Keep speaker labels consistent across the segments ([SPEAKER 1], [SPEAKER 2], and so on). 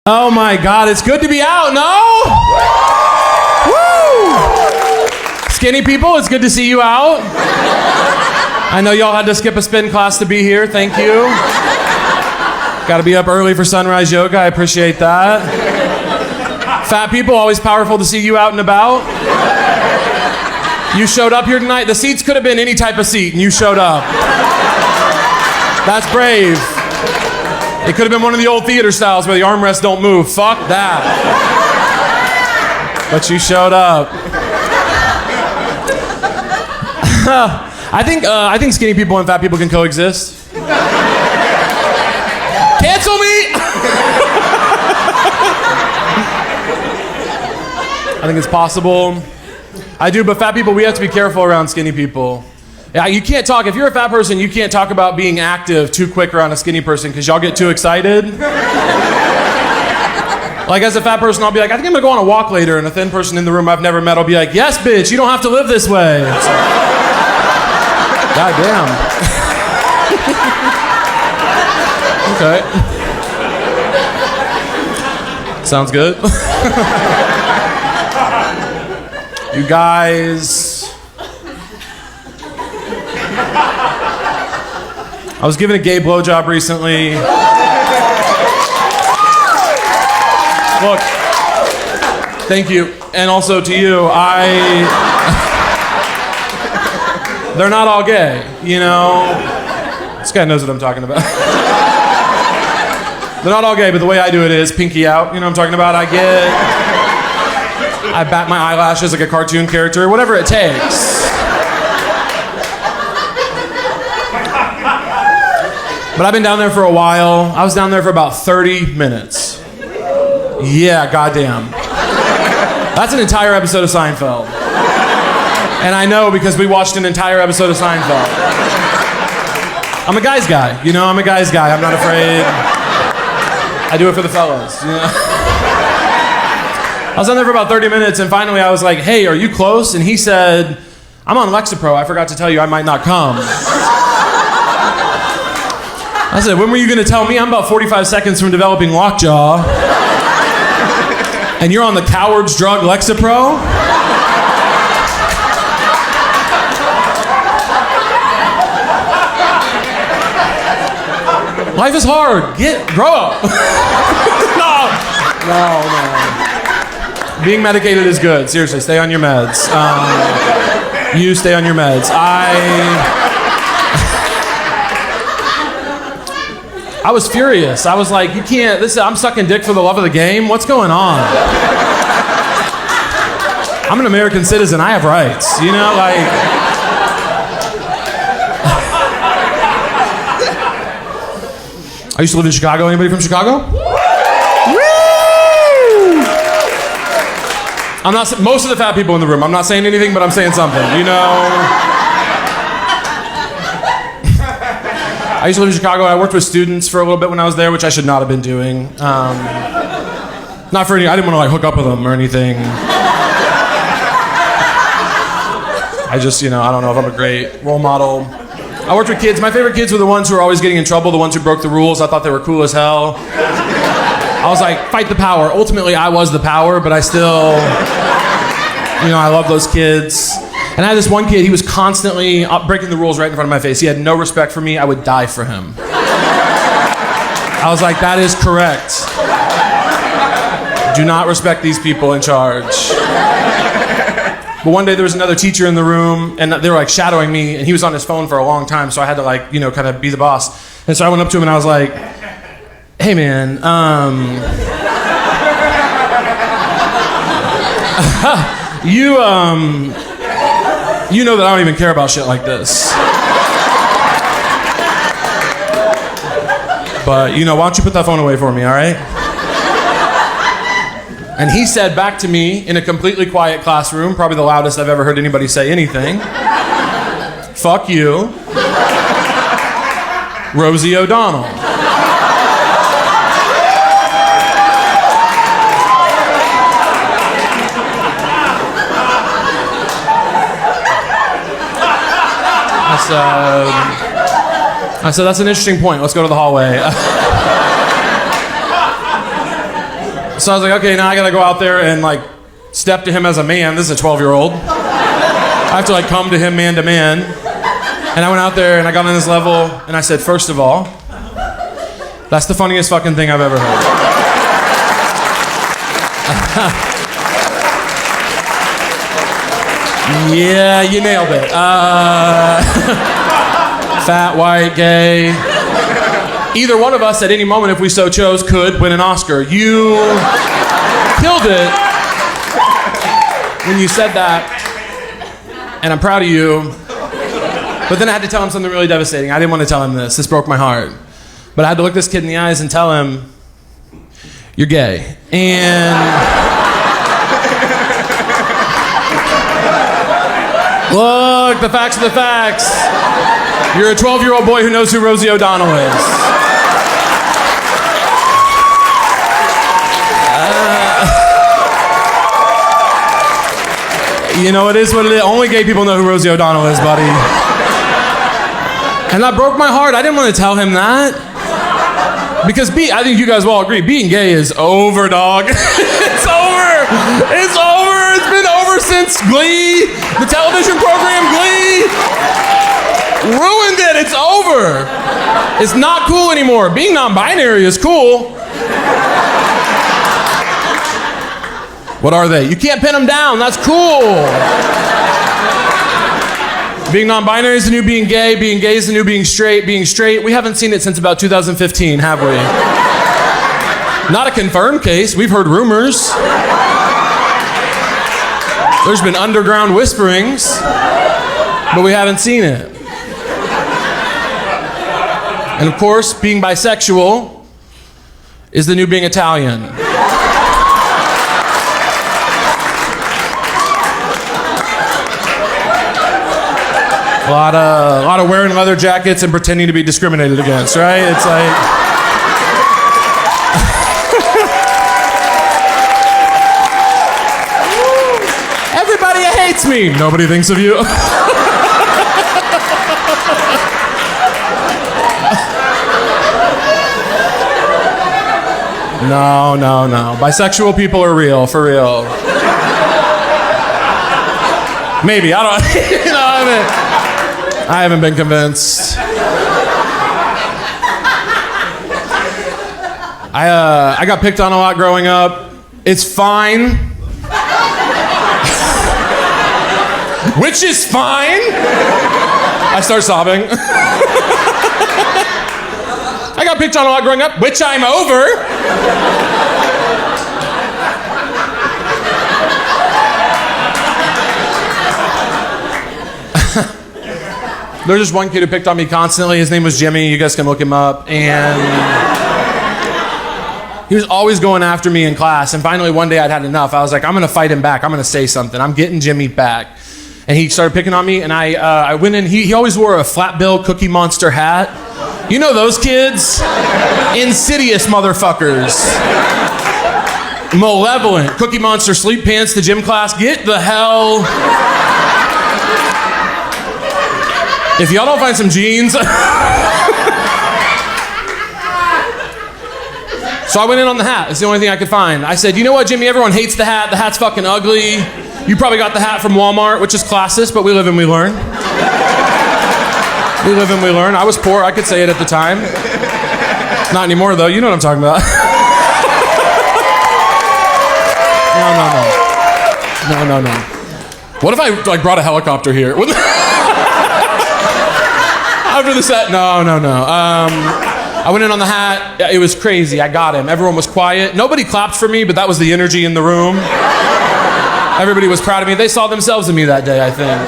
[SPEAKER 1] Oh my God, it's good to be out, no? Woo! Skinny people, it's good to see you out. I know y'all had to skip a spin class to be here, thank you. Got to be up early for sunrise yoga, I appreciate that. Fat people, always powerful to see you out and about. You showed up here tonight, the seats could have been any type of seat and you showed up. That's brave. It could have been one of the old theater styles where the armrests don't move. Fuck that. But you showed up. I think skinny people and fat people can coexist. Cancel me! I think it's possible. I do, but fat people, we have to be careful around skinny people. Yeah, you can't talk. If you're a fat person, you can't talk about being active too quick around a skinny person because y'all get too excited. Like as a fat person, I'll be like, I think I'm gonna go on a walk later, and a thin person in the room I've never met will be like, yes, bitch, you don't have to live this way. God damn. Okay. Sounds good. You guys. I was given a gay blowjob recently. Look, thank you. And also to you, they're not all gay, you know? This guy knows what I'm talking about. They're not all gay, but the way I do it is pinky out, you know what I'm talking about? I bat my eyelashes like a cartoon character, whatever it takes. But I've been down there for a while. I was down there for about 30 minutes. Yeah, goddamn. That's an entire episode of Seinfeld. And I know because we watched an entire episode of Seinfeld. I'm a guy's guy, you know? I'm a guy's guy. I'm not afraid. I do it for the fellas, you know? I was down there for about 30 minutes, and finally I was like, hey, are you close? And he said, I'm on Lexapro. I forgot to tell you I might not come. I said, when were you going to tell me? I'm about 45 seconds from developing lockjaw. And you're on the coward's drug Lexapro? Life is hard. Grow up. No. Being medicated is good. Seriously, stay on your meds. You stay on your meds. I was furious. I was like, you can't, I'm sucking dick for the love of the game. What's going on? I'm an American citizen. I have rights. You know, like. I used to live in Chicago. Anybody from Chicago? Woo! I'm not, most of the fat people in the room, I'm not saying anything, but I'm saying something, you know? I used to live in Chicago. I worked with students for a little bit when I was there, which I should not have been doing. Not for any, I didn't want to like hook up with them or anything. I just, you know, I don't know if I'm a great role model. I worked with kids. My favorite kids were the ones who were always getting in trouble, the ones who broke the rules. I thought they were cool as hell. I was like, fight the power. Ultimately, I was the power, but I still, you know, I love those kids. And I had this one kid, he was constantly breaking the rules right in front of my face. He had no respect for me. I would die for him. I was like, that is correct. Do not respect these people in charge. But one day there was another teacher in the room, and they were like shadowing me, and he was on his phone for a long time, so I had to like, you know, kind of be the boss. And so I went up to him and I was like, hey man, you know that I don't even care about shit like this. But, you know, why don't you put that phone away for me, all right? And he said back to me in a completely quiet classroom, probably the loudest I've ever heard anybody say anything, fuck you, Rosie O'Donnell. I said, that's an interesting point. Let's go to the hallway. So I was like, okay, now I gotta go out there and like step to him as a man. This is a 12-year-old. I have to like come to him man to man. And I went out there and I got on his level and I said, first of all, that's the funniest fucking thing I've ever heard. Yeah, you nailed it. Fat, white, gay. Either one of us at any moment, if we so chose, could win an Oscar. You killed it when you said that, and I'm proud of you. But then I had to tell him something really devastating. I didn't want to tell him this. This broke my heart. But I had to look this kid in the eyes and tell him, you're gay. And look, the facts are the facts. You're a 12-year-old boy who knows who Rosie O'Donnell is. You know, it is what it is. Only gay people know who Rosie O'Donnell is, buddy. And that broke my heart. I didn't want to tell him that. Because I think you guys will all agree, being gay is over, dog. It's over. It's over. It's been over since Glee, the television program Glee. Ruined it. It's over. It's not cool anymore. Being non-binary is cool. What are they? You can't pin them down. That's cool. Being non-binary is the new being gay. Being gay is the new being straight. Being straight, we haven't seen it since about 2015, have we? Not a confirmed case. We've heard rumors. There's been underground whisperings, but we haven't seen it. And of course, being bisexual is the new being Italian. A lot of wearing leather jackets and pretending to be discriminated against, right? It's like... Everybody hates me. Nobody thinks of you. No. Bisexual people are real, for real. Maybe, I don't... You know, I haven't been convinced. I got picked on a lot growing up. It's fine. Which is fine. I start sobbing. I got picked on a lot growing up, which I'm over. There's just one kid who picked on me constantly. His name was Jimmy. You guys can look him up. And he was always going after me in class. And finally, one day I'd had enough. I was like, I'm going to fight him back. I'm going to say something. I'm getting Jimmy back. And he started picking on me. And I went in. He always wore a flat bill Cookie Monster hat. You know those kids? Insidious motherfuckers. Malevolent. Cookie Monster sleep pants to gym class. Get the hell... If y'all don't find some jeans. So I went in on the hat. It's the only thing I could find. I said, you know what, Jimmy? Everyone hates the hat. The hat's fucking ugly. You probably got the hat from Walmart, which is classist, but we live and we learn. We live and we learn. I was poor. I could say it at the time. Not anymore, though. You know what I'm talking about. No. What if I like brought a helicopter here? After the set, no. I went in on the hat. It was crazy. I got him. Everyone was quiet. Nobody clapped for me, but that was the energy in the room. Everybody was proud of me. They saw themselves in me that day, I think.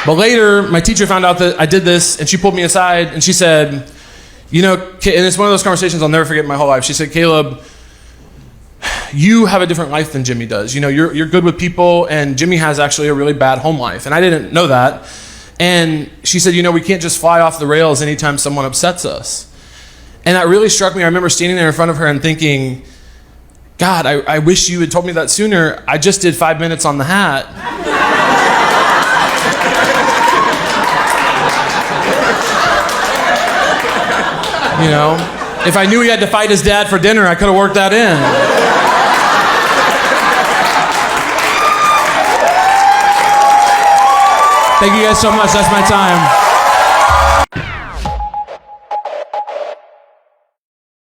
[SPEAKER 1] But later, my teacher found out that I did this, and she pulled me aside, and she said, you know, and it's one of those conversations I'll never forget in my whole life. She said, Caleb, you have a different life than Jimmy does. You know, you're good with people, and Jimmy has actually a really bad home life. And I didn't know that. And she said, you know, we can't just fly off the rails anytime someone upsets us. And that really struck me. I remember standing there in front of her and thinking, God, I wish you had told me that sooner. I just did 5 minutes on the hat. You know? If I knew he had to fight his dad for dinner, I could have worked that in. Thank you guys so much. That's my time.